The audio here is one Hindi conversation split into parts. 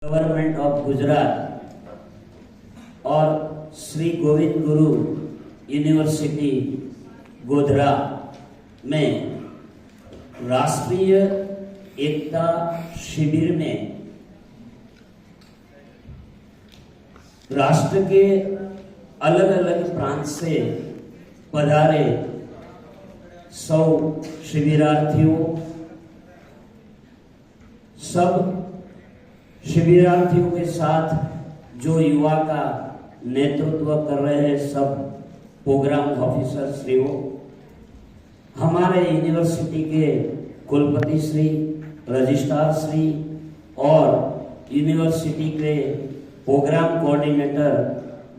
गवर्नमेंट ऑफ गुजरात और श्री गोविंद गुरु यूनिवर्सिटी गोधरा में राष्ट्रीय एकता शिविर में राष्ट्र के अलग अलग प्रांत से पधारे 100 शिविरार्थियों, सब शिविरार्थियों के साथ जो युवा का नेतृत्व कर रहे हैं सब प्रोग्राम ऑफिसर श्री हो, हमारे यूनिवर्सिटी के कुलपति श्री, रजिस्ट्रार श्री और यूनिवर्सिटी के program coordinator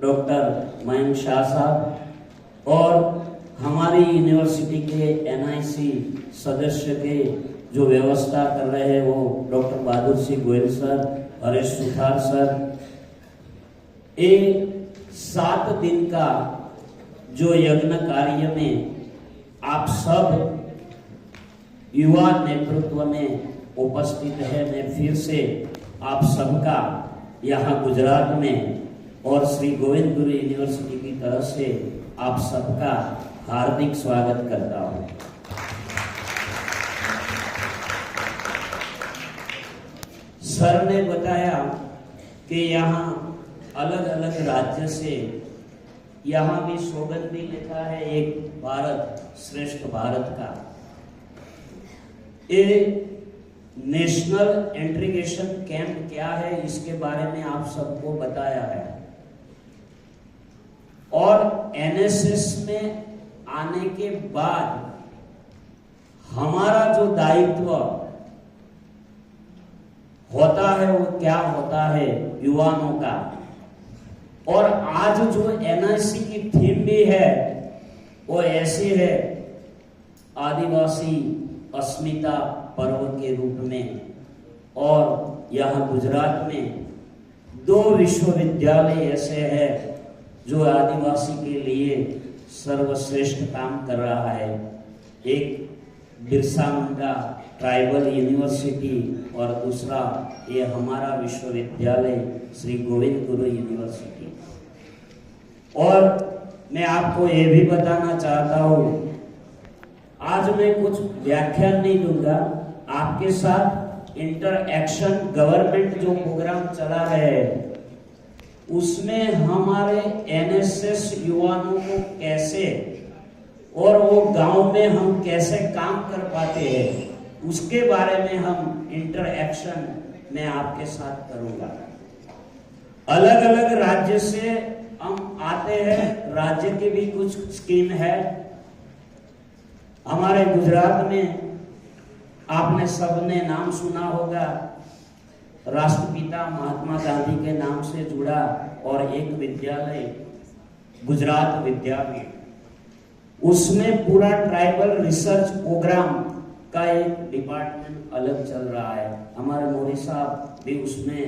doctor Mayank Shah साहब और हमारी यूनिवर्सिटी के एनआईसी सदस्य के जो व्यवस्था कर रहे हैं वो doctor Bahadur Singh Goyal sir, Haresh Suthar sir. ये 7 दिन का जो यज्ञ कार्य में आप सब युवा नेतृत्व में उपस्थित है। मैं फिर से आप सबका यहाँ गुजरात में और श्री गोविंद गुरु यूनिवर्सिटी की तरफ से आप सबका हार्दिक स्वागत करता हूँ। सर ने बताया कि यहाँ अलग अलग राज्य से यहाँ भी स्लोगन भी लिखा है, एक भारत श्रेष्ठ भारत का। ये नेशनल इंटीग्रेशन कैंप क्या है इसके बारे में आप सबको बताया है और एनएसएस में आने के बाद हमारा जो दायित्व होता है वो क्या होता है युवाओं का। और आज जो एनआईसी की थीम भी है वो ऐसी है, आदिवासी अस्मिता पर्व के रूप में। और यहाँ गुजरात में 2 विश्वविद्यालय ऐसे हैं जो आदिवासी के लिए सर्वश्रेष्ठ काम कर रहा है। एक बिरसा मुंडा ट्राइबल यूनिवर्सिटी और दूसरा ये हमारा विश्वविद्यालय श्री गोविंद गुरु यूनिवर्सिटी। और मैं आपको ये भी बताना चाहता हूँ, आज मैं कुछ व्याख्यान नहीं दूंगा, आपके साथ इंटरएक्शन गवर्नमेंट जो प्रोग्राम चला रहे हैं उसमें हमारे एनएसएस युवाओं को कैसे और वो गांव में हम कैसे काम कर पाते हैं उसके बारे में हम इंटरएक्शन में आपके साथ करूंगा। अलग अलग राज्य से हम आते हैं, राज्य की भी कुछ स्कीम है। हमारे गुजरात में आपने सबने नाम सुना होगा, राष्ट्रपिता महात्मा गांधी के नाम से जुड़ा और एक विद्यालय गुजरात विद्यापीठ, उसमें पूरा ट्राइबल रिसर्च प्रोग्राम का एक डिपार्टमेंट अलग चल रहा है। हमारे मोदी साहब भी उसमें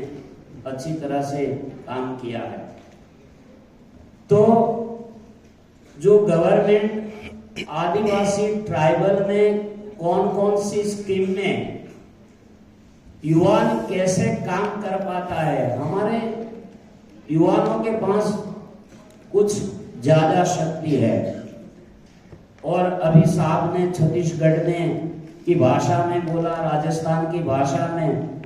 अच्छी तरह से काम किया है। तो जो गवर्नमेंट आदिवासी ट्राइबल में कौन कौन सी स्कीम में युवा कैसे काम कर पाता है, हमारे युवाओं के पास कुछ ज्यादा शक्ति है। और अभी साहब ने छत्तीसगढ़ में की भाषा में बोला, राजस्थान की भाषा में,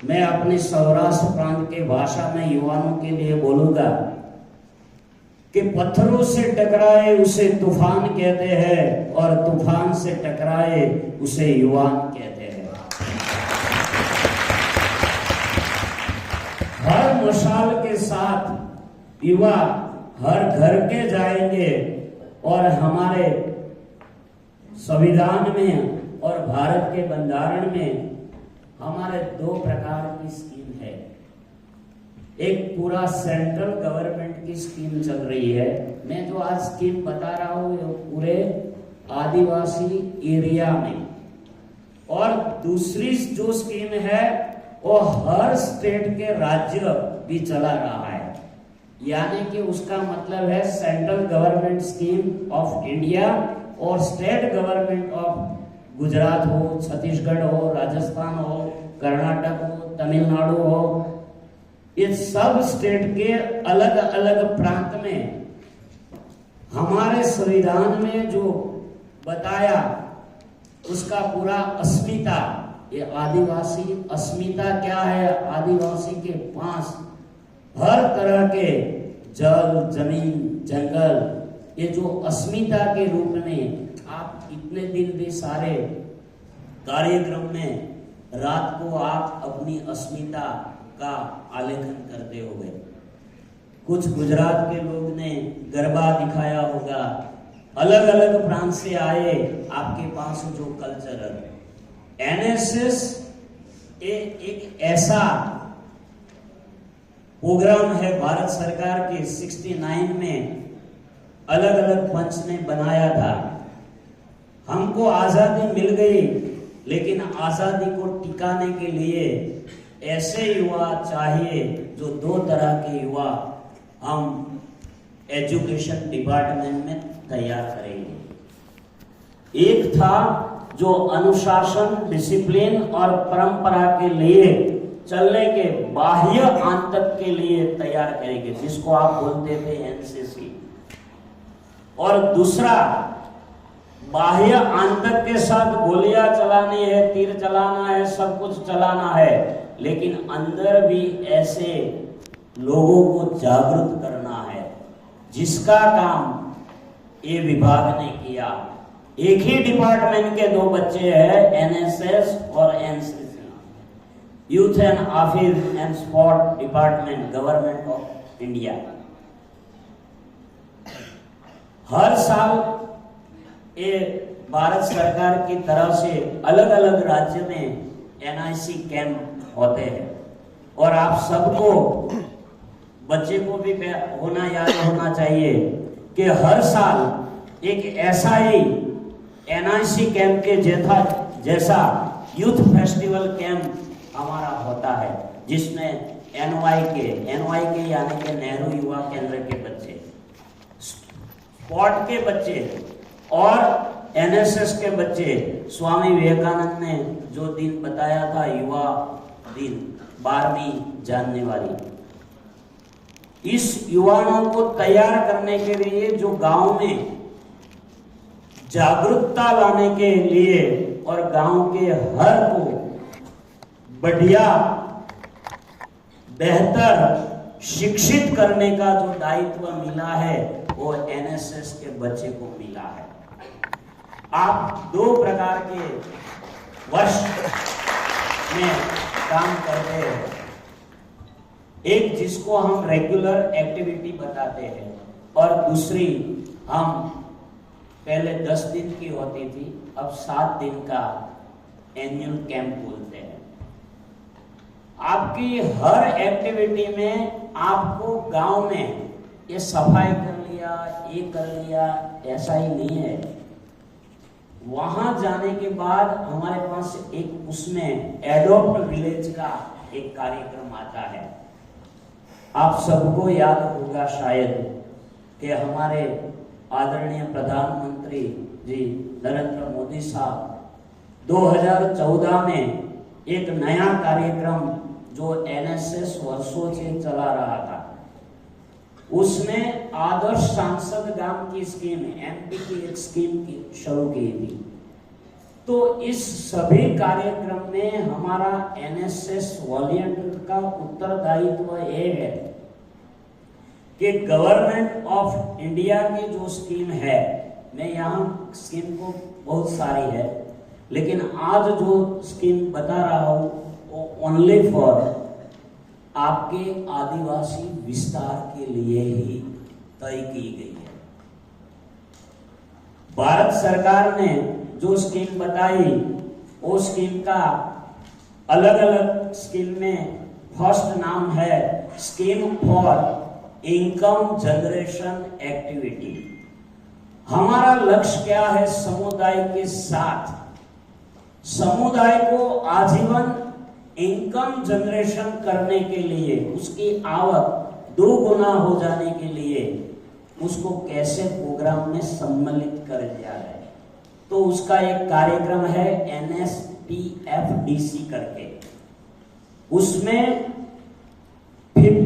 मैं अपने सौराष्ट्र प्रांत के भाषा में युवाओं के लिए बोलूंगा कि पत्थरों से टकराए उसे तूफान कहते हैं और तूफान से टकराए उसे युवान कहते हैं। हर मशाल के साथ युवा हर घर के जाएंगे और हमारे संविधान में और भारत के बंधारण में हमारे 2 प्रकार की स्कीम है। एक पूरा सेंट्रल गवर्नमेंट की स्कीम चल रही है, मैं जो आज स्कीम बता रहा हूँ पूरे आदिवासी एरिया में। और दूसरी जो स्कीम है वो हर स्टेट के राज्य भी चला रहा है, यानी कि उसका मतलब है central government scheme of India और स्टेट गवर्नमेंट ऑफ गुजरात हो, छत्तीसगढ़ हो, राजस्थान हो, कर्नाटक हो, तमिलनाडु हो, ये सब स्टेट के अलग अलग प्रांत में हमारे संविधान में जो बताया उसका पूरा अस्मिता, ये आदिवासी अस्मिता क्या है, आदिवासी के पास हर तरह के जल, जमीन, जंगल, ये जो अस्मिता के रूप में आप इतने दिन भी सारे कार्यक्रम में रात को आप अपनी अस्मिता का आलेखन करते हो गए। कुछ गुजरात के लोग ने गरबा दिखाया होगा, अलग अलग प्रांत से आए आपके पास जो कल्चरल एनएसएस एक ऐसा प्रोग्राम है भारत सरकार के 69 में अलग अलग पंच ने बनाया था। हमको आजादी मिल गई, लेकिन आजादी को टिकाने के लिए ऐसे युवा चाहिए जो दो तरह के युवा हम एजुकेशन डिपार्टमेंट में तैयार करेंगे। एक था जो अनुशासन, डिसिप्लिन और परंपरा के लिए चलने के बाह्य आंतक के लिए तैयार करेंगे, जिसको आप बोलते थे एनसीसी। और दूसरा बाह्य आंतक के साथ गोलियां चलानी है, तीर चलाना है, सब कुछ चलाना है, लेकिन अंदर भी ऐसे लोगों को जागरूक करना है, जिसका काम ये विभाग ने किया। एक ही डिपार्टमेंट के दो बच्चे हैं, एनएसएस और NCC, youth and office and sport department, government of India. हर साल ये भारत सरकार की तरफ से अलग अलग राज्य में एनआईसी कैंप होते हैं, और आप सबको, बच्चे को भी होना याद होना चाहिए कि हर साल एक ऐसा ही एनआईसी कैंप के जैसा यूथ फेस्टिवल कैंप हमारा होता है, जिसमें एनवाई के यानी कि नेहरू युवा केंद्र के बच्चे, स्पोर्ट के बच्चे और एनएसएस के बच्चे, स्वामी विवेकानंद ने जो दिन बताया था युवा दिन 12वीं जनवरी, इस युवाओं को तैयार करने के लिए जो गांव में जागरूकता लाने के लिए और गांव के हर को बढ़िया बेहतर शिक्षित करने का जो दायित्व मिला है वो एनएसएस के बच्चे को मिला है। आप दो प्रकार के वर्ष में काम करते हैं, एक जिसको हम रेगुलर एक्टिविटी बताते हैं, और दूसरी हम पहले 10 दिन की होती थी, अब 7 दिन का एनुअल कैंप बोलते हैं। आपकी हर एक्टिविटी में आपको गांव में ये सफाई कर लिया, ये कर लिया, ऐसा ही नहीं है। वहां जाने के बाद हमारे पास एक उसमें एडॉप्ट विलेज का एक कार्यक्रम आता है। आप सबको याद होगा शायद कि हमारे आदरणीय प्रधानमंत्री जी नरेंद्र मोदी साहब 2014 में एक नया कार्यक्रम जो एनएसएस वर्षों से चला रहा था, उसमें आदर्श सांसद गांव की स्कीम, एमपी की एक स्कीम की शुरू की थी। तो इस सभी कार्यक्रम में हमारा एनएसएस वॉलंटियर का उत्तरदायित्व ये है कि गवर्नमेंट ऑफ इंडिया की जो स्कीम है, मैं यहाँ स्कीम को बहुत सारी है, लेकिन आज जो स्कीम बता रहा हूँ वो ओनली फॉर आपके आदिवासी विस्तार के लिए ही तय की गई है। भारत सरकार ने जो स्कीम बताई, वो स्कीम का अलग अलग स्कीम में फर्स्ट नाम है scheme for income generation activity. हमारा लक्ष्य क्या है? समुदाय के साथ समुदाय को आजीवन इनकम जनरेशन करने के लिए, उसकी आवक 2 गुना हो जाने के लिए उसको कैसे प्रोग्राम में सम्मिलित कर दिया जाए। तो उसका एक कार्यक्रम है NSPFDC करके, उसमें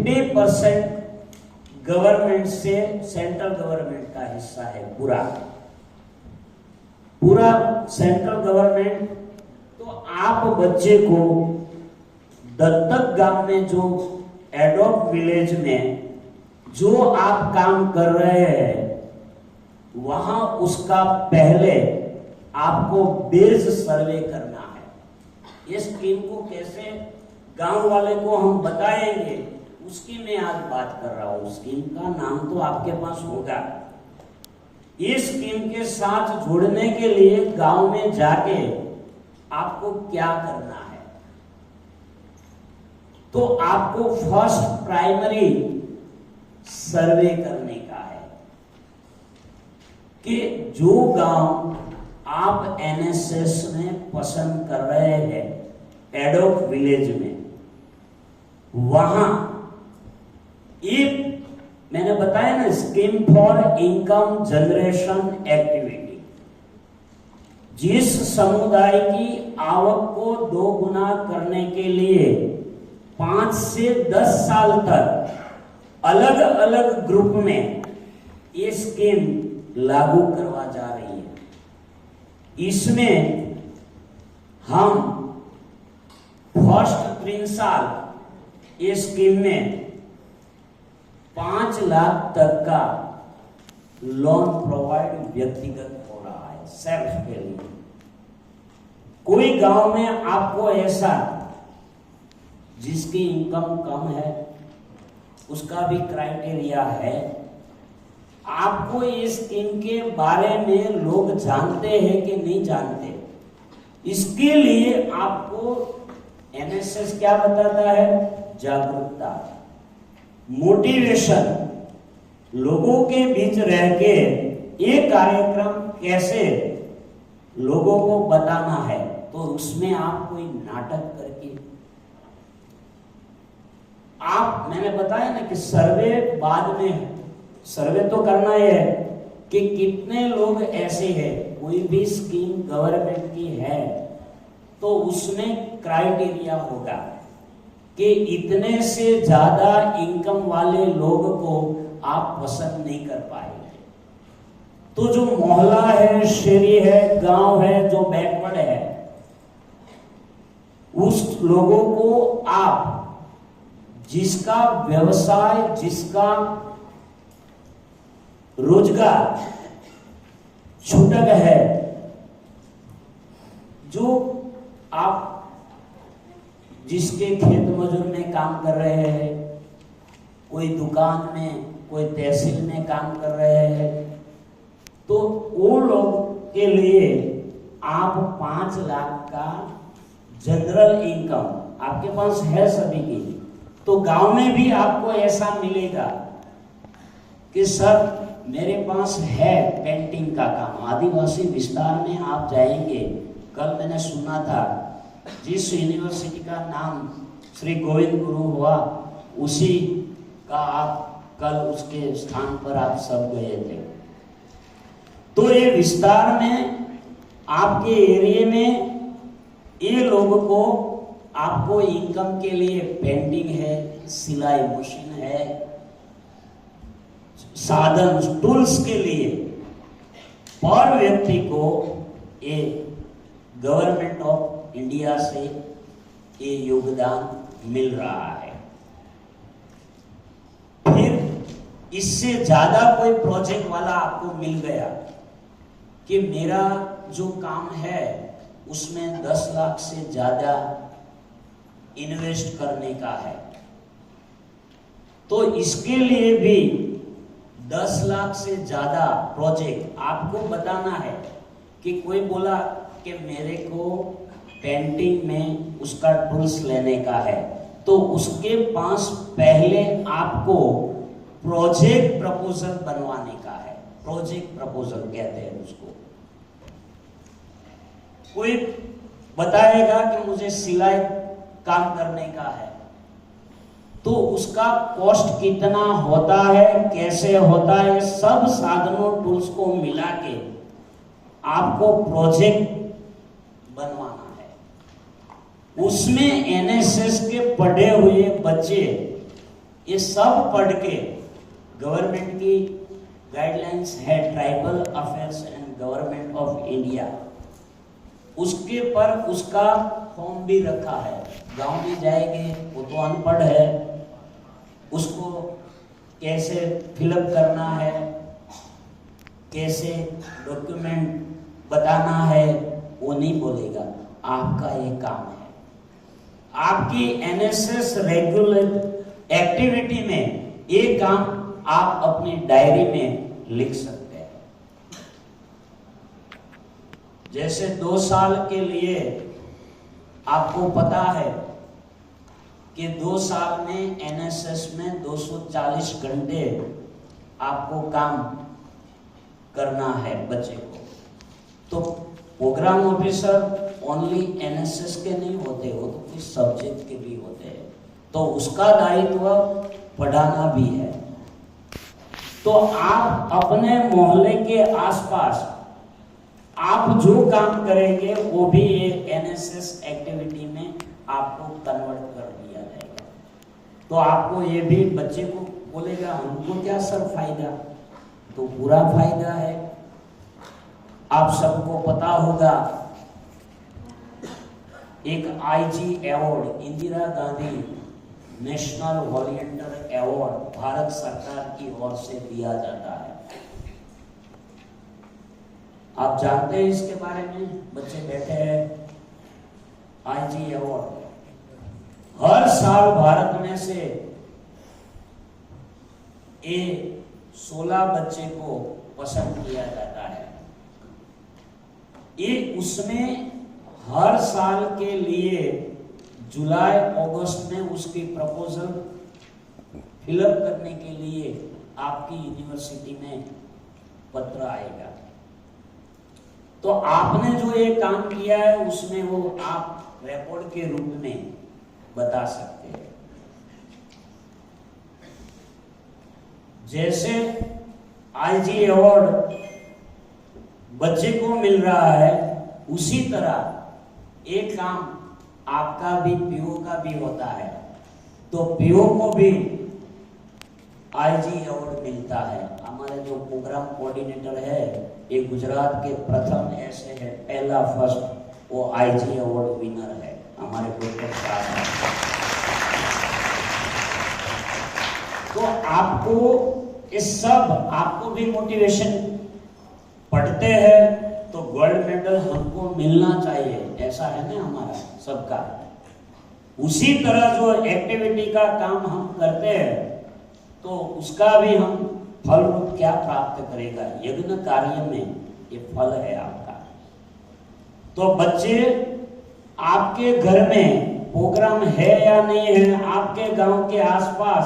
50% गवर्नमेंट से, सेंट्रल गवर्नमेंट का हिस्सा है पूरा सेंट्रल गवर्नमेंट। तो आप बच्चे को दत्तक गांव में जो एडॉप्ट विलेज में जो आप काम कर रहे हैं वहां उसका पहले आपको बेस सर्वे करना है। इस स्कीम को कैसे गांव वाले को हम बताएंगे उसकी मैं आज बात कर रहा हूं। स्कीम का नाम तो आपके पास होगा। इस स्कीम के साथ जुड़ने के लिए गांव में जाके आपको क्या करना है, तो आपको फर्स्ट प्राइमरी सर्वे करने का है कि जो गांव आप एनएसएस में पसंद कर रहे हैं एडॉप्ट विलेज में, वहां एक मैंने बताया ना scheme for income generation activity, जिस समुदाय की आवक को 2 गुना करने के लिए 5 से 10 साल तक अलग अलग ग्रुप में ये स्कीम लागू करवा जा रही है। इसमें हम फर्स्ट 3 साल ये स्कीम में 5 लाख तक का लोन प्रोवाइड व्यक्तिगत हो रहा है सेल्फ के लिए। कोई गांव में आपको ऐसा जिसकी इनकम कम है उसका भी क्राइटेरिया है, आपको इस स्कीम के बारे में लोग जानते हैं कि नहीं जानते, इसके लिए आपको एनएसएस क्या बताता है, जागरूकता, मोटिवेशन, लोगों के बीच रह के ये कार्यक्रम कैसे लोगों को बताना है। तो उसमें आप कोई नाटक करके आप, मैंने बताया ना कि सर्वे बाद में है, सर्वे तो करना है कि कितने लोग ऐसे हैं, कोई भी स्कीम गवर्नमेंट की है तो उसमें क्राइटेरिया होगा कि इतने से ज्यादा इनकम वाले लोग को आप पसंद नहीं कर पाएंगे। तो जो मोहल्ला है, शहरी है, गांव है, जो बैकवर्ड है, उस लोगों को आप जिसका व्यवसाय, जिसका रोजगार छूटक है, जो आप जिसके खेत मजदूर में काम कर रहे हैं, कोई दुकान में, कोई तहसील में काम कर रहे हैं, तो वो लोग के लिए आप 5 लाख का जनरल इनकम आपके पास है सभी की। तो गांव में भी आपको ऐसा मिलेगा कि सर मेरे पास है पेंटिंग का काम। आदिवासी विस्तार में आप जाएंगे, कल मैंने सुना था जिस यूनिवर्सिटी का नाम श्री गोविंद गुरु हुआ उसी का आप कल उसके स्थान पर आप सब गए थे। तो ये विस्तार में आपके एरिया में ये लोगों को आपको इनकम के लिए पेंटिंग है, सिलाई मशीन है, साधन टूल्स के लिए पर व्यक्ति को ये गवर्नमेंट ऑफ इंडिया से ये योगदान मिल रहा है। फिर इससे ज्यादा कोई प्रोजेक्ट वाला आपको मिल गया कि मेरा जो काम है उसमें 10 लाख से ज्यादा इन्वेस्ट करने का है, तो इसके लिए भी 10 लाख से ज्यादा प्रोजेक्ट आपको बताना है। कि कोई बोला कि मेरे को पेंटिंग में उसका टूल्स लेने का है, तो उसके पास पहले आपको प्रोजेक्ट प्रपोजल बनवाने का है। प्रोजेक्ट प्रपोजल कहते हैं उसको। कोई बताएगा कि मुझे सिलाई काम करने का है, तो उसका कॉस्ट कितना होता है, कैसे होता है, सब साधनों टूल्स को मिला के आपको प्रोजेक्ट बनवाना है। उसमें एनएसएस के पढ़े हुए बच्चे ये सब पढ़ के गवर्नमेंट की गाइडलाइंस है, tribal affairs and government of India, उसके पर उसका फॉर्म भी रखा है। गांव में जाएंगे, वो तो अनपढ़ है, उसको कैसे फिलअप करना है, कैसे डॉक्यूमेंट बताना है, वो नहीं बोलेगा। आपका ये काम है। आपकी एनएसएस रेगुलर एक्टिविटी में ये काम आप अपनी डायरी में लिख सकते हैं। जैसे 2 साल के लिए आपको पता है कि 2 साल में एनएसएस में 240 घंटे आपको काम करना है बच्चे को, तो प्रोग्राम ऑफिसर ओनली एनएसएस के नहीं होते, वो तो कुछ सब्जेक्ट के भी होते हैं, तो उसका दायित्व पढ़ाना भी है। तो आप अपने मोहल्ले के आसपास आप जो काम करेंगे वो भी एक एनएसएस एक्टिविटी में आपको कन्वर्ट कर दिया जाएगा। तो आपको ये भी बच्चे को बोलेगा हमको क्या सर फायदा, तो पूरा फायदा है। आप सबको पता होगा एक IG award, Indira Gandhi national volunteer award Bharat सरकार की ओर से दिया जाता है। आप जानते हैं इसके बारे में? बच्चे बैठे हैं, आईजी अवार्ड हर साल भारत में से 16 बच्चे को पसंद किया जाता है। ये उसमें हर साल के लिए जुलाई अगस्त में उसकी प्रपोजल फिलअप करने के लिए आपकी यूनिवर्सिटी में पत्र आएगा। तो आपने जो ये काम किया है उसमें वो आप रिपोर्ट के रूप में बता सकते हैं। जैसे आईजी अवार्ड बच्चे को मिल रहा है, उसी तरह एक काम आपका भी पीओ का भी होता है, तो पीओ को भी आईजी अवार्ड मिलता है। हमारे जो प्रोग्राम कोऑर्डिनेटर है ये गुजरात के प्रथम ऐसे है, पहला फर्स्ट वो आईजी अवार्ड विनर है, हमारे डॉक्टर साहब है। तो आपको इस सब आपको भी मोटिवेशन, पढ़ते हैं तो गोल्ड मेडल हमको मिलना चाहिए, ऐसा है ना हमारा सबका। उसी तरह जो एक्टिविटी का काम हम करते हैं तो उसका भी हम फल रूप क्या प्राप्त करेगा, यज्ञ कार्य में ये फल है आपका। तो बच्चे आपके घर में प्रोग्राम है या नहीं है, आपके गांव के आसपास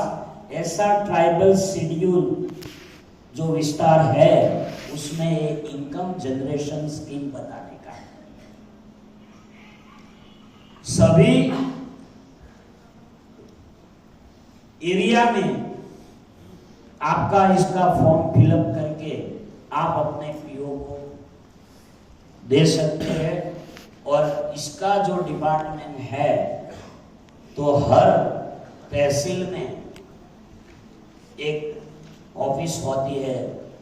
ऐसा ट्राइबल शेड्यूल जो विस्तार है उसमें एक इनकम जनरेशन स्कीम बताने का है। सभी एरिया में आपका इसका फॉर्म फिलअप करके आप अपने पीओ को दे सकते हैं। और इसका जो डिपार्टमेंट है तो हर तहसील में एक ऑफिस होती है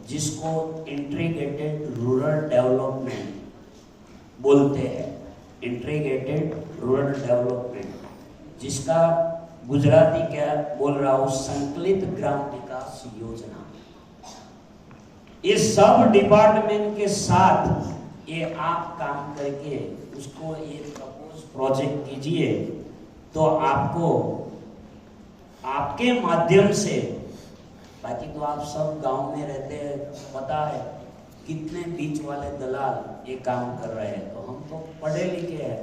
जिसको इंटीग्रेटेड रूरल डेवलपमेंट बोलते हैं, इंटीग्रेटेड रूरल डेवलपमेंट, जिसका गुजराती क्या बोल रहा हूं, संकलित ग्राम विकास योजना। इस सब डिपार्टमेंट के साथ ये आप काम करके उसको एक प्रपोज प्रोजेक्ट कीजिए, तो आपको आपके माध्यम से, बाकी तो आप सब गांव में रहते हैं, पता है कितने बीच वाले दलाल ये काम कर रहे हैं, तो हम तो पढ़े लिखे हैं।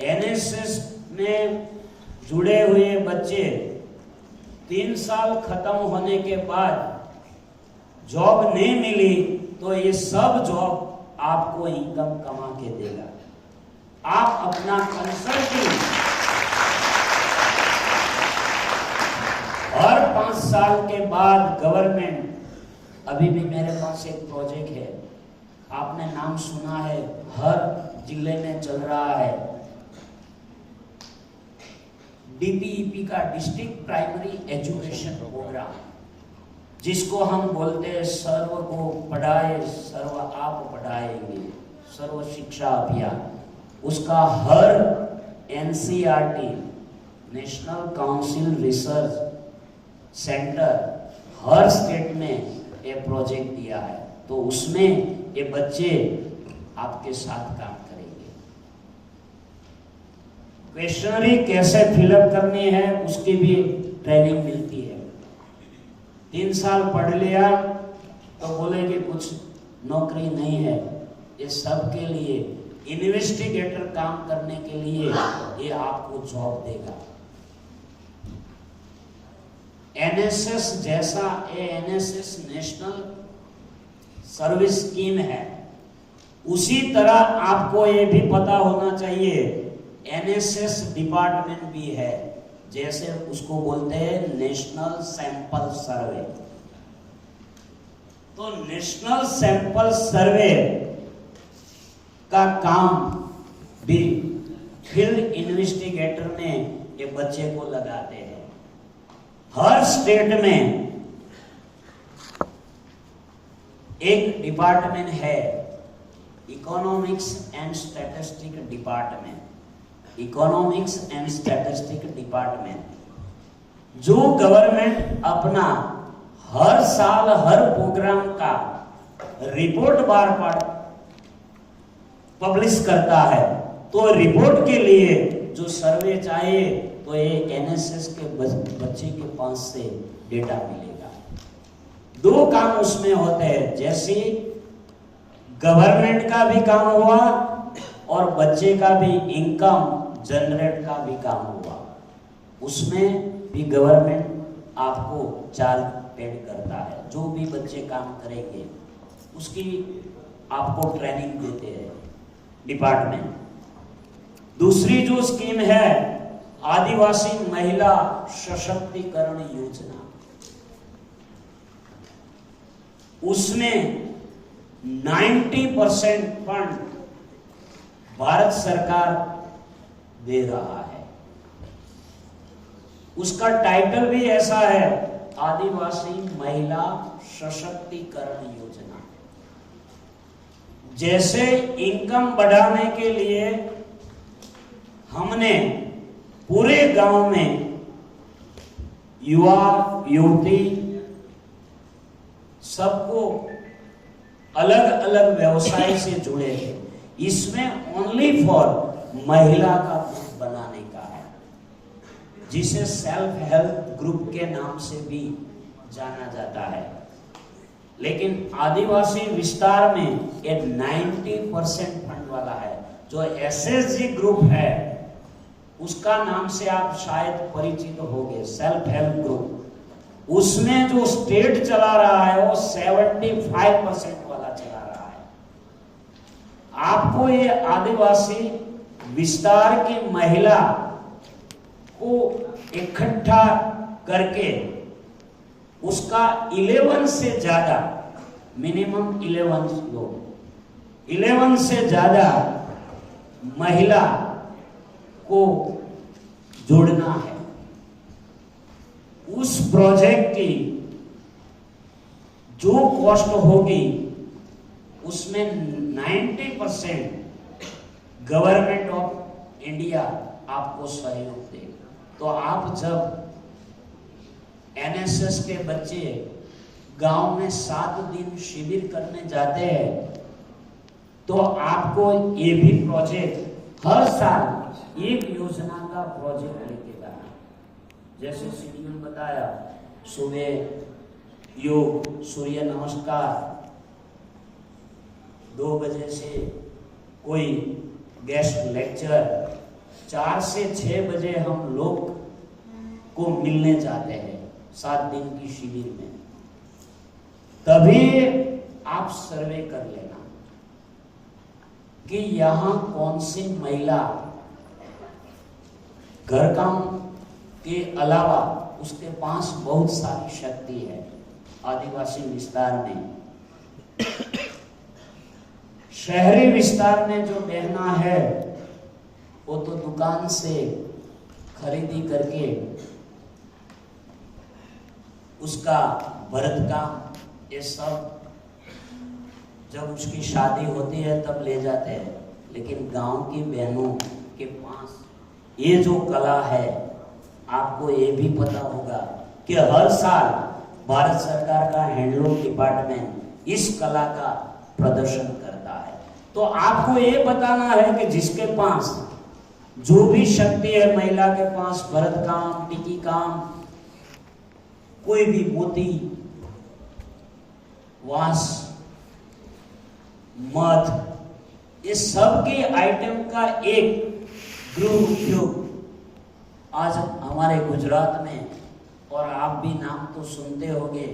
एनएसएस में जुड़े हुए बच्चे 3 साल खत्म होने के बाद जॉब नहीं मिली तो ये सब जॉब आपको इनकम कमा के देगा। आप अपना कंसल्टिंग हर 5 साल के बाद गवर्नमेंट, अभी भी मेरे पास एक प्रोजेक्ट है, आपने नाम सुना है, हर जिले में चल रहा है, डीपीईपी का डिस्ट्रिक्ट प्राइमरी एजुकेशन प्रोग्राम, जिसको हम बोलते हैं सर्व को पढ़ाए सर्व आप पढ़ाएंगे, सर्व शिक्षा अभियान, उसका हर NCERT national council research centre हर स्टेट में ये प्रोजेक्ट दिया है। तो उसमें ये बच्चे आपके साथ काम करेंगे। क्वेश्चनरी कैसे फिलअप करनी है उसकी भी ट्रेनिंग मिलती है। 3 साल पढ़ लिया तो बोलेंगे कुछ नौकरी नहीं है, ये सब के लिए इन्वेस्टिगेटर काम करने के लिए ये आपको जॉब देगा। एनएसएस जैसा ये एनएसएस नेशनल सर्विस स्कीम है, उसी तरह आपको ये भी पता होना चाहिए एनएसएस डिपार्टमेंट भी है, जैसे उसको बोलते हैं नेशनल सैंपल सर्वे। तो नेशनल सैंपल सर्वे का काम भी फील्ड इन्वेस्टिगेटर में ये बच्चे को लगाते हैं। हर स्टेट में एक डिपार्टमेंट है, economics and statistic department, economics and statistic department, जो गवर्नमेंट अपना हर साल हर प्रोग्राम का रिपोर्ट बार पब्लिश करता है। तो रिपोर्ट के लिए जो सर्वे चाहिए तो ये एनएसएस के बच्चे के पास से डेटा मिलेगा। 2 काम उसमें होते हैं, जैसे गवर्नमेंट का भी काम हुआ और बच्चे का भी इनकम जनरेट का भी काम हुआ। उसमें भी गवर्नमेंट आपको चार्ज पेड करता है। जो भी बच्चे काम करेंगे उसकी आपको ट्रेनिंग देते हैं डिपार्टमेंट। दूसरी जो स्कीम है आदिवासी महिला सशक्तिकरण योजना, उसमें 90% फंड भारत सरकार दे रहा है। उसका टाइटल भी ऐसा है, आदिवासी महिला सशक्तिकरण योजना। जैसे इनकम बढ़ाने के लिए हमने पूरे गांव में युवा युवती सबको अलग अलग व्यवसाय से जुड़े हैं। इसमें ओनली फॉर महिला का ग्रुप बनाने का है, जिसे सेल्फ हेल्प ग्रुप के नाम से भी जाना जाता है। लेकिन आदिवासी विस्तार में ये 90% फंड वाला है। जो एसएसजी ग्रुप है उसका नाम से आप शायद परिचित होंगे, सेल्फ हेल्प ग्रुप। उसमें जो स्टेट चला रहा है वो 75% वाला चला रहा है। आपको ये आदिवासी विस्तार की महिला को इकट्ठा करके उसका 11 से ज्यादा, मिनिमम 11 से ज्यादा महिला को जोड़ना है। उस प्रोजेक्ट की जो कॉस्ट होगी उसमें 90% गवर्नमेंट ऑफ इंडिया आपको सहयोग देगा। तो आप जब एनएसएस के बच्चे गांव में 7 दिन शिविर करने जाते हैं तो आपको ये भी प्रोजेक्ट हर साल एक योजना का प्रोजेक्ट लेके जाना। जैसे शेड्यूल बताया, सुबह योग, सूर्य नमस्कार, 2 बजे से कोई गेस्ट लेक्चर, 4 से 6 बजे हम लोग को मिलने जाते हैं 7 दिन की शिविर में। तभी आप सर्वे कर लेना कि यहां कौन सी महिला घर काम के अलावा उसके पास बहुत सारी शक्ति है। आदिवासी विस्तार में, शहरी विस्तार में जो बहना है वो तो दुकान से खरीदी करके उसका भरत काम ये सब जब उसकी शादी होती है तब ले जाते हैं। लेकिन गांव की बहनों के पास ये जो कला है, आपको ये भी पता होगा कि हर साल भारत सरकार का हैंडलूम डिपार्टमेंट इस कला का प्रदर्शन करता है। तो आपको ये बताना है कि जिसके पास जो भी शक्ति है, महिला के पास भरत काम, टिकी काम, कोई भी मोती, वास, मध, इस सब के आइटम का एक गृह उद्योग आज हमारे गुजरात में, और आप भी नाम तो सुनते होंगे,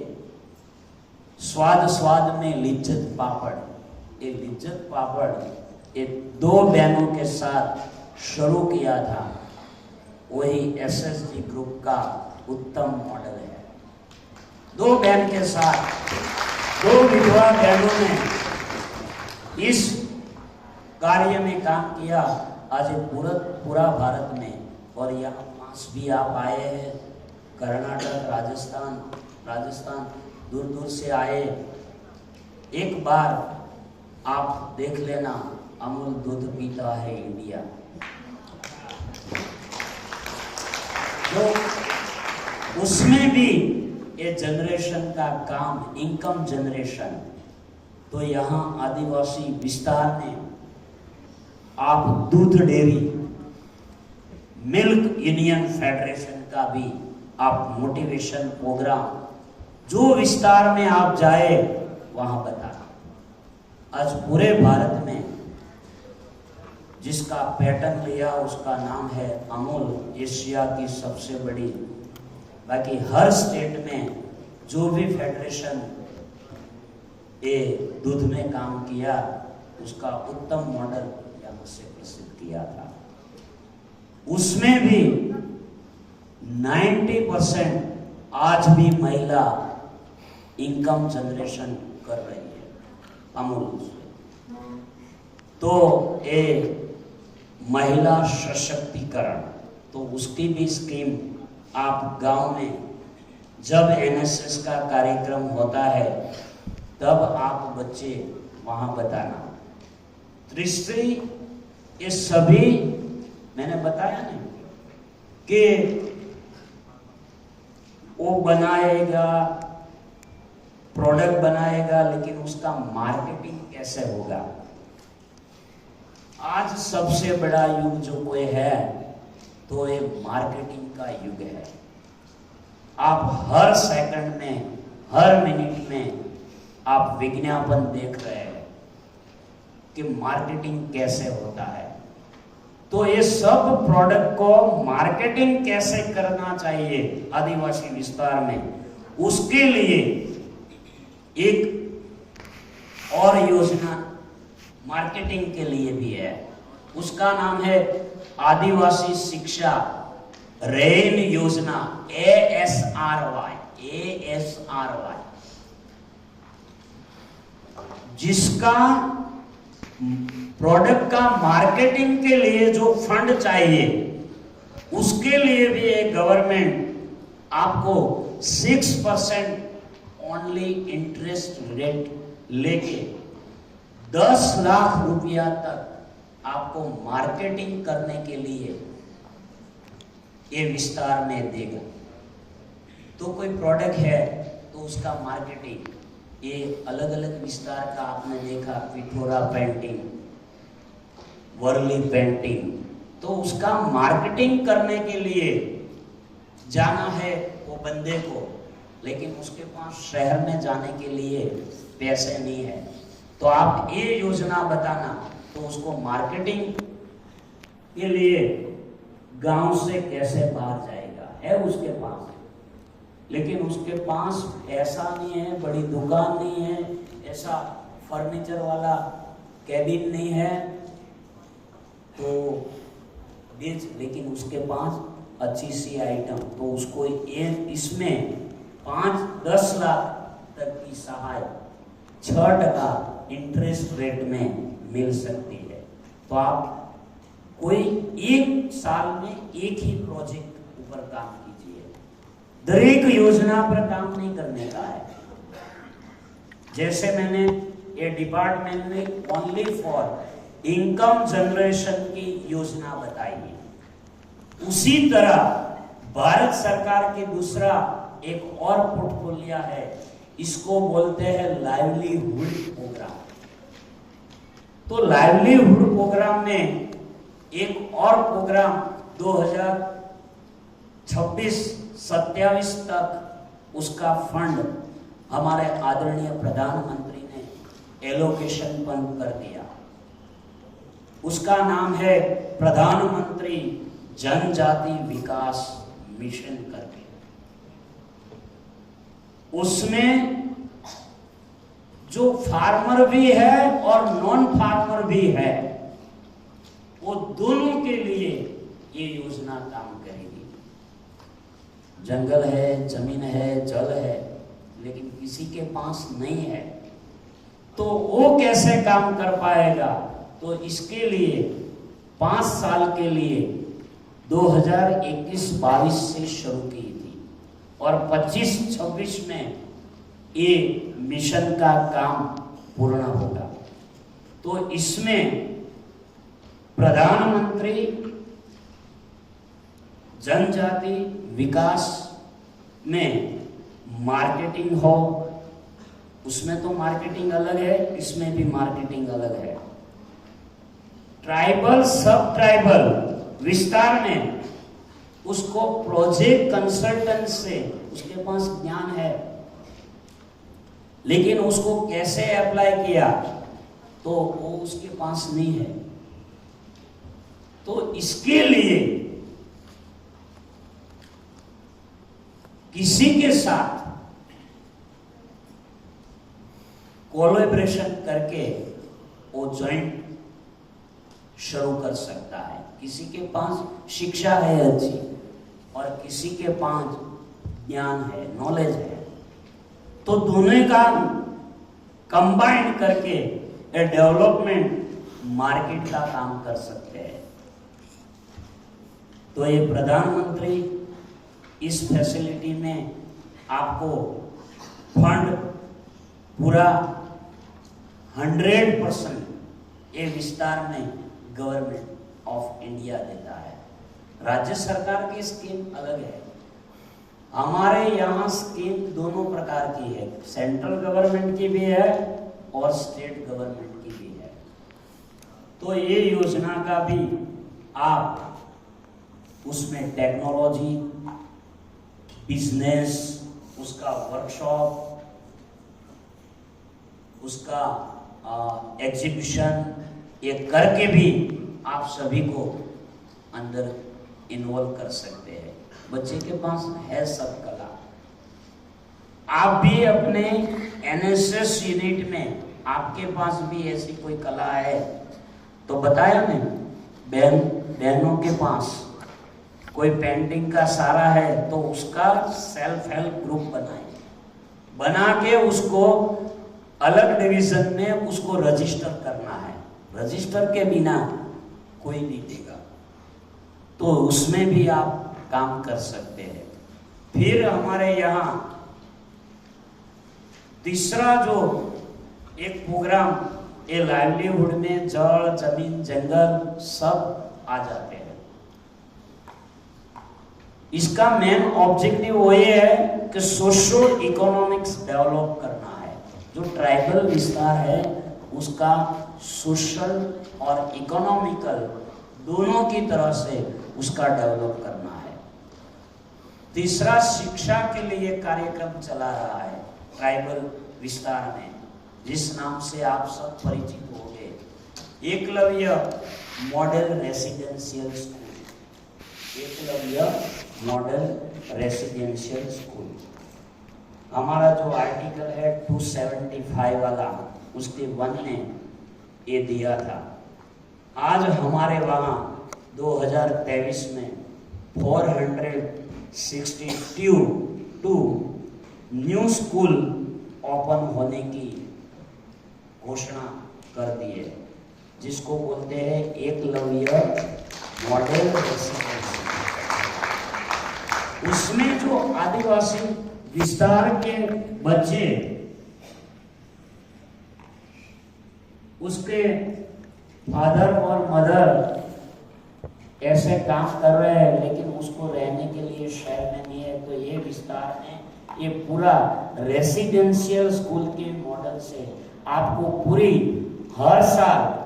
स्वाद स्वाद में लिज्जत पापड़। ये लिज्जत पापड़ ये दो बहनों के साथ शुरू किया था, वही एसएसजी ग्रुप का उत्तम मॉडल है। दो बहन के साथ, दो विधवा बहनों ने इस कार्य में काम किया। आज पूरा भारत में, और यहाँ पास भी आप आए हैं, कर्नाटक, राजस्थान दूर दूर से आए। एक बार आप देख लेना, अमूल दूध पीता है इंडिया। तो उसमें भी ये जनरेशन का काम, इनकम जनरेशन, तो यहाँ आदिवासी विस्तार में आप दूध डेयरी, मिल्क यूनियन फेडरेशन का भी आप मोटिवेशन प्रोग्राम, जो विस्तार में आप जाए वहां बताना। आज पूरे भारत में जिसका पैटर्न लिया उसका नाम है अमूल, एशिया की सबसे बड़ी। बाकी हर स्टेट में जो भी फेडरेशन ये दूध में काम किया, उसका उत्तम मॉडल यहाँ से प्रसिद्ध किया था। उसमें भी 90% आज भी महिला इनकम जनरेशन कर रही है अमूल से। तो ये महिला सशक्तिकरण, तो उसकी भी स्कीम आप गांव में जब एनएसएस का कार्यक्रम होता है तब आप बच्चे वहां बताना। त्रिस्त्री ये सभी मैंने बताया नहीं कि वो बनाएगा, प्रोडक्ट बनाएगा, लेकिन उसका मार्केटिंग कैसे होगा। आज सबसे बड़ा युग जो कोई है तो ये मार्केटिंग का युग है। आप हर सेकंड में, हर मिनट में आप विज्ञापन देख रहे हैं कि मार्केटिंग कैसे होता है। तो ये सब प्रोडक्ट को मार्केटिंग कैसे करना चाहिए आदिवासी विस्तार में, उसके लिए एक और योजना मार्केटिंग के लिए भी है। उसका नाम है आदिवासी शिक्षा रेन योजना, ASRY, जिसका प्रोडक्ट का मार्केटिंग के लिए जो फंड चाहिए, उसके लिए भी एक गवर्नमेंट आपको 6% ओनली इंटरेस्ट रेट लेके 10 लाख रुपया तक आपको मार्केटिंग करने के लिए ये विस्तार में देगा। तो कोई प्रोडक्ट है तो उसका मार्केटिंग, ये अलग अलग विस्तार का आपने देखा, पिठोरा पेंटिंग, वर्ली पेंटिंग, तो उसका मार्केटिंग करने के लिए जाना है वो बंदे को, लेकिन उसके पास शहर में जाने के लिए पैसे नहीं है। तो आप ये योजना बताना, तो उसको मार्केटिंग के लिए गांव से कैसे बाहर जाएगा, है उसके पास, लेकिन उसके पास ऐसा नहीं है, बड़ी दुकान नहीं है, ऐसा फर्नीचर वाला कैबिन नहीं है, तो बेच, लेकिन उसके पास अच्छी सी आइटम, तो उसको इसमें 5-10 लाख तक की सहाय 6% इंटरेस्ट रेट में मिल सकती है। तो आप कोई एक साल में एक ही प्रोजेक्ट ऊपर काम कीजिए, दरेक योजना पर काम नहीं करने का है। जैसे मैंने ये डिपार्टमेंट में ओनली फॉर इनकम जनरेशन की योजना बताई है, उसी तरह भारत सरकार की दूसरा एक और पोर्टफोलियो है, इसको बोलते हैं लाइवलीहुड प्रोग्राम। तो लाइवलीहुड प्रोग्राम में एक और प्रोग्राम 2026-27 तक उसका फंड हमारे आदरणीय प्रधानमंत्री ने एलोकेशन बंद कर दिया। उसका नाम है प्रधानमंत्री जनजाति विकास मिशन करके। उसमें जो फार्मर भी है और नॉन फार्मर भी है, वो दोनों के लिए ये योजना काम करेगी। जंगल है, जमीन है, जल है, लेकिन किसी के पास नहीं है, तो वो कैसे काम कर पाएगा? तो इसके लिए 5 साल के लिए 2021-22 से शुरू की थी और 25-26 में ये मिशन का काम पूर्ण होगा। तो इसमें प्रधानमंत्री जनजाति विकास में मार्केटिंग हो, उसमें तो मार्केटिंग अलग है, इसमें भी मार्केटिंग अलग है। ट्राइबल सब ट्राइबल विस्तार में उसको प्रोजेक्ट कंसल्टेंट से, उसके पास ज्ञान है, लेकिन उसको कैसे अप्लाई किया तो वो उसके पास नहीं है। तो इसके लिए किसी के साथ कोलैबोरेशन करके वो ज्वाइंट शुरू कर सकता है। किसी के पास शिक्षा है अच्छी और किसी के पास ज्ञान है, नॉलेज है, तो दोनों का कंबाइन करके ए डेवलपमेंट मार्केट का काम कर सकते हैं। तो ये प्रधानमंत्री इस फैसिलिटी में आपको फंड पूरा 100% ये विस्तार में गवर्नमेंट ऑफ इंडिया देता है। राज्य सरकार की स्कीम अलग है, हमारे यहाँ स्कीम दोनों प्रकार की है, सेंट्रल गवर्नमेंट की भी है और स्टेट गवर्नमेंट की भी है। तो ये योजना का भी आप उसमें टेक्नोलॉजी, बिजनेस, उसका वर्कशॉप, उसका एग्जीबिशन, ये करके भी आप सभी को अंदर इन्वॉल्व कर सकते हैं। बच्चे के पास है सब कला। आप भी अपने एनएसएस यूनिट में आपके पास भी ऐसी कोई कला है तो बताया मैं, बहनों के पास कोई पेंटिंग का सारा है तो उसका सेल्फ हेल्प ग्रुप बनाए, बना के उसको अलग डिवीजन में उसको रजिस्टर करना है। रजिस्टर के बिना कोई नहीं देगा, तो उसमें भी आप काम कर सकते हैं। फिर हमारे यहाँ तीसरा जो एक प्रोग्राम, ये लाइवलीहुड में जल, जमीन, जंगल सब आ जाते हैं। इसका मेन ऑब्जेक्टिव वही है कि सोशो इकोनॉमिक्स डेवलप करना है। जो ट्राइबल विस्तार है उसका सोशल और इकोनॉमिकल दोनों की तरह से उसका डेवलप करना है। तीसरा, शिक्षा के लिए कार्यक्रम चला रहा है ट्राइबल विस्तार में, जिस नाम से आप सब परिचित होंगे, Eklavya model residential school. Eklavya model residential school हमारा जो आर्टिकल है 275 वाला, उसके 1 ने ये दिया था। आज हमारे वहाँ 2023 में 462 न्यू स्कूल ओपन होने की घोषणा कर दी है, जिसको बोलते हैं एकलव्य मॉडल रेसिडेंसी, उसमें जो आदिवासी विस्तार के बच्चे उसके फादर और मदर ऐसे काम कर रहे हैं, लेकिन उसको रहने के लिए शहर में नहीं है, तो ये विस्तार में ये पूरा रेसिडेंशियल स्कूल के मॉडल से आपको पूरी हर साल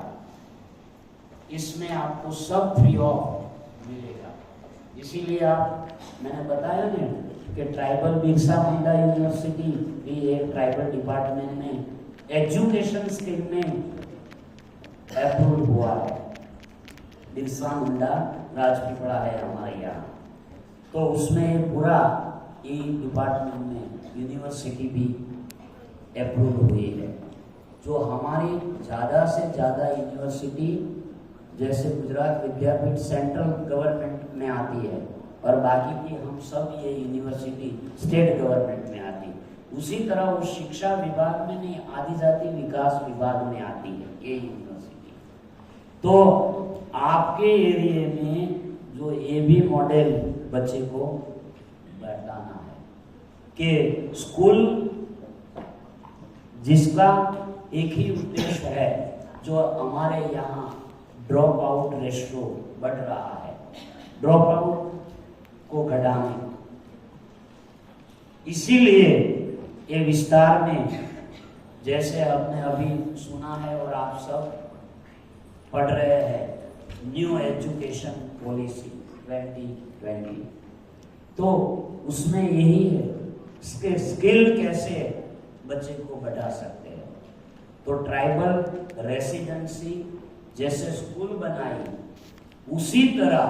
इसमें आपको सब फ्री ऑफ मिलेगा। इसीलिए आप, मैंने बताया ना कि ट्राइबल बिरसा मुंडा यूनिवर्सिटी भी एक ट्राइबल डिपार्टमेंट में एजुकेशन स्ट्रीम में अप्रूव हुआ है। बिरसा मुंडा राजपीपला है हमारे यहाँ, तो उसमें पूरा ई डिपार्टमेंट में यूनिवर्सिटी भी अप्रूव हुई है। जो हमारी ज़्यादा से ज़्यादा यूनिवर्सिटी जैसे गुजरात विद्यापीठ सेंट्रल गवर्नमेंट में आती है, और बाकी की हम सब ये यूनिवर्सिटी स्टेट गवर्नमेंट में आती है, उसी तरह वो शिक्षा विभाग में नहीं, आदिजाति विकास विभाग में आती है ये यूनिवर्सिटी। तो आपके एरिया में जो ये भी मॉडल बच्चे को बैठाना है कि स्कूल जिसका एक ही उद्देश्य है, जो हमारे यहाँ ड्रॉप आउट रेशियो बढ़ रहा है, ड्रॉप आउट को घटाने, इसीलिए ये विस्तार में जैसे आपने अभी सुना है और आप सब पढ़ रहे हैं, न्यू एजुकेशन पॉलिसी 2020, तो उसमें यही है स्किल कैसे बच्चे को बढ़ा सकते हैं। तो ट्राइबल रेसिडेंसी जैसे स्कूल बनाई, उसी तरह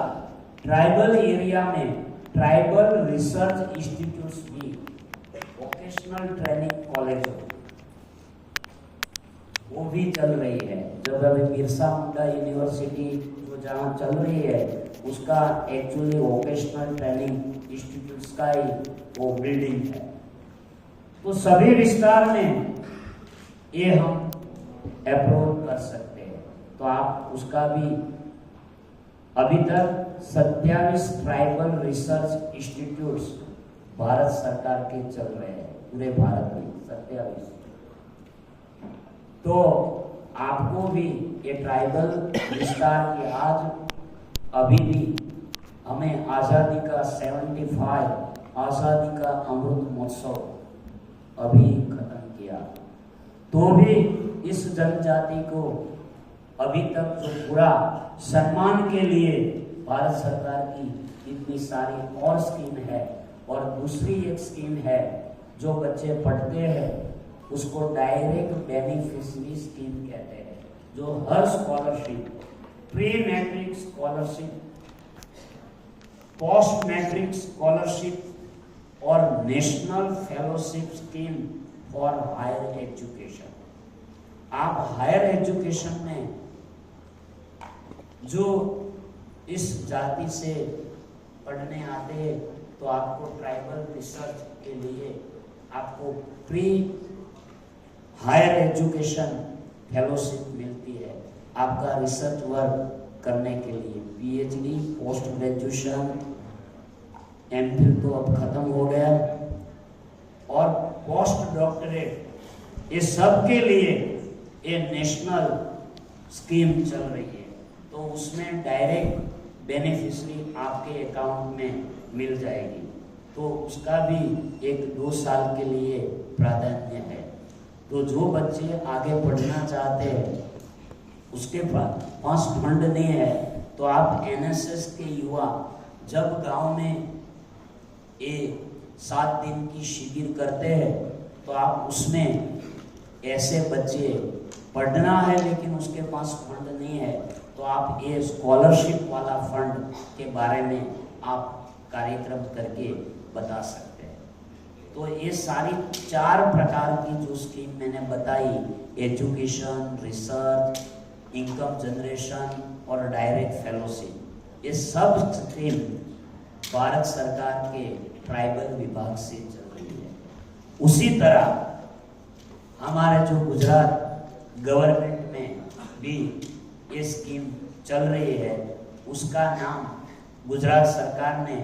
ट्राइबल एरिया में ट्राइबल रिसर्च इंस्टीट्यूट्स भी, वोकेशनल ट्रेनिंग कॉलेज वो भी चल रही है। जब अभी बिरसा मुंडा यूनिवर्सिटी जो जहाँ चल रही है, उसका एक्चुअली वोकेशनल ट्रेनिंग इंस्टीट्यूट्स का ही वो बिल्डिंग है। तो सभी विस्तार में ये हम अप्रोच कर सकते हैं। तो आप उसका भी, अभी तक 27 ट्राइबल रिसर्च इंस्टीट्यूट्स भारत सरकार के चल रहे हैं, पूरे भारत में 27। तो आपको भी ये ट्राइबल विस्तार के आज अभी भी हमें आज़ादी का 75 आज़ादी का अमृत महोत्सव अभी खत्म किया, तो भी इस जनजाति को अभी तक जो पूरा सम्मान के लिए भारत सरकार की इतनी सारी और स्कीम है, और दूसरी एक स्कीम है जो बच्चे पढ़ते हैं उसको डायरेक्ट बेनिफिशियरी स्कीम कहते हैं, जो हर scholarship, pre matric scholarship, post matric scholarship और national fellowship scheme for higher education. आप हायर एजुकेशन में जो इस जाति से पढ़ने आते हैं, तो आपको ट्राइबल रिसर्च के लिए आपको प्री हायर एजुकेशन फेलोशिप मिलती है, आपका रिसर्च वर्क करने के लिए। पीएचडी, पोस्ट ग्रेजुएशन, एमफिल तो अब खत्म हो गया, और पोस्ट डॉक्टरेट, ये सब के लिए ये नेशनल स्कीम चल रही है। तो उसमें डायरेक्ट बेनिफिशियरी आपके अकाउंट में मिल जाएगी, तो उसका भी 1-2 साल के लिए प्राधान्य है। तो जो बच्चे आगे पढ़ना चाहते हैं, उसके पास फंड नहीं है, तो आप एनएसएस के युवा जब गांव में ये 7 दिन की शिविर करते हैं, तो आप उसमें ऐसे बच्चे पढ़ना है लेकिन उसके पास फंड नहीं है, तो आप ये स्कॉलरशिप वाला फंड के बारे में आप कार्यक्रम करके बता सकते हैं। तो ये सारी 4 प्रकार की जो स्कीम मैंने बताई, एजुकेशन, रिसर्च, इनकम जनरेशन और डायरेक्ट फेलोशिप, ये सब स्कीम भारत सरकार के ट्राइबल विभाग से चल रही है। उसी तरह हमारे जो गुजरात गवर्नमेंट में भी ये स्कीम चल रही है, उसका नाम गुजरात सरकार ने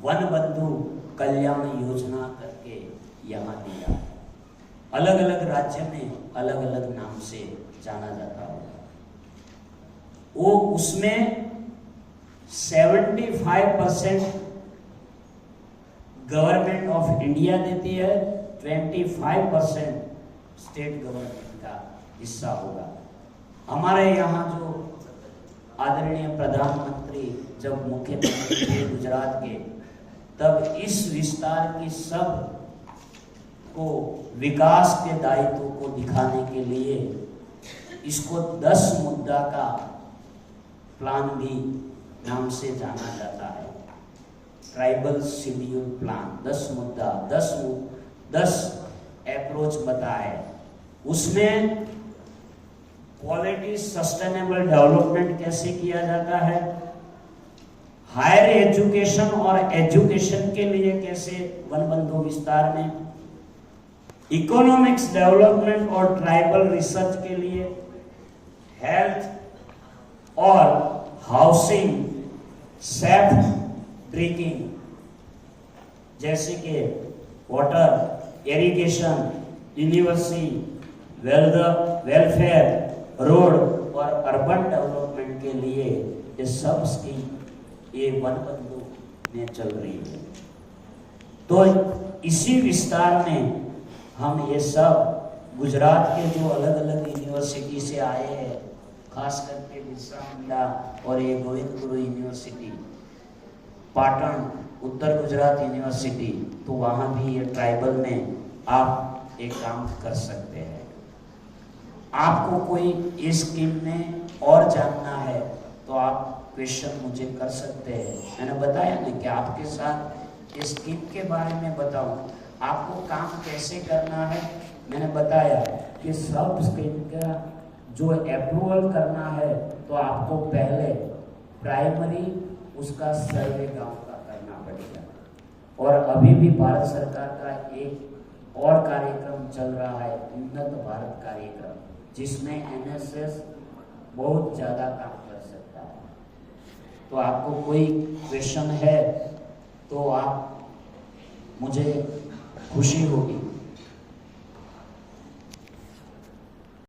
वन बंधु कल्याण योजना करके यहाँ दिया। अलग अलग राज्य में अलग अलग नाम से जाना जाता होगा। वो उसमें 75% गवर्नमेंट ऑफ इंडिया देती है, 25% स्टेट गवर्नमेंट का हिस्सा होगा। हमारे यहाँ जो आदरणीय प्रधानमंत्री जब मुख्यमंत्री थे गुजरात के, तब इस विस्तार की सब को विकास के दायित्व को दिखाने के लिए इसको 10 मुद्दा का प्लान भी नाम से जाना जाता है। ट्राइबल शेड्यूल प्लान 10 मुद्दा 10 अप्रोच बताए। उसमें क्वालिटी सस्टेनेबल डेवलपमेंट कैसे किया जाता है, हायर एजुकेशन और एजुकेशन के लिए कैसे वन बंधु विस्तार में, इकोनॉमिक्स डेवलपमेंट और ट्राइबल रिसर्च के लिए, हेल्थ और हाउसिंग, सेफ ड्रिंकिंग जैसे कि water, irrigation, university, welfare, road और अर्बन डेवलपमेंट के लिए ये सब स्कीम ये वन बंधु में चल रही है। तो इसी विस्तार में हम ये सब गुजरात के जो अलग अलग यूनिवर्सिटी से आए हैं, खास करके बिरसा मुंडा और ये गोविंद गुरु यूनिवर्सिटी, पाटन उत्तर गुजरात यूनिवर्सिटी, तो वहाँ भी ये ट्राइबल में आप एक काम कर सकते हैं। आपको कोई इस स्कीम में और जानना है तो आप क्वेश्चन मुझे कर सकते हैं। मैंने बताया ना कि आपके साथ इस स्कीम के बारे में बताऊं, आपको काम कैसे करना है। मैंने बताया कि सब स्कीम का जो अप्रूवल करना है तो आपको पहले प्राइमरी उसका सर्वे गांव का करना पड़ेगा। और अभी भी भारत सरकार का एक और कार्यक्रम चल रहा है, उन्नत भारत कार्यक्रम, जिसमें एनएसएस बहुत ज़्यादा काम कर सकता है। तो आपको कोई क्वेश्चन है तो आप मुझे खुशी होगी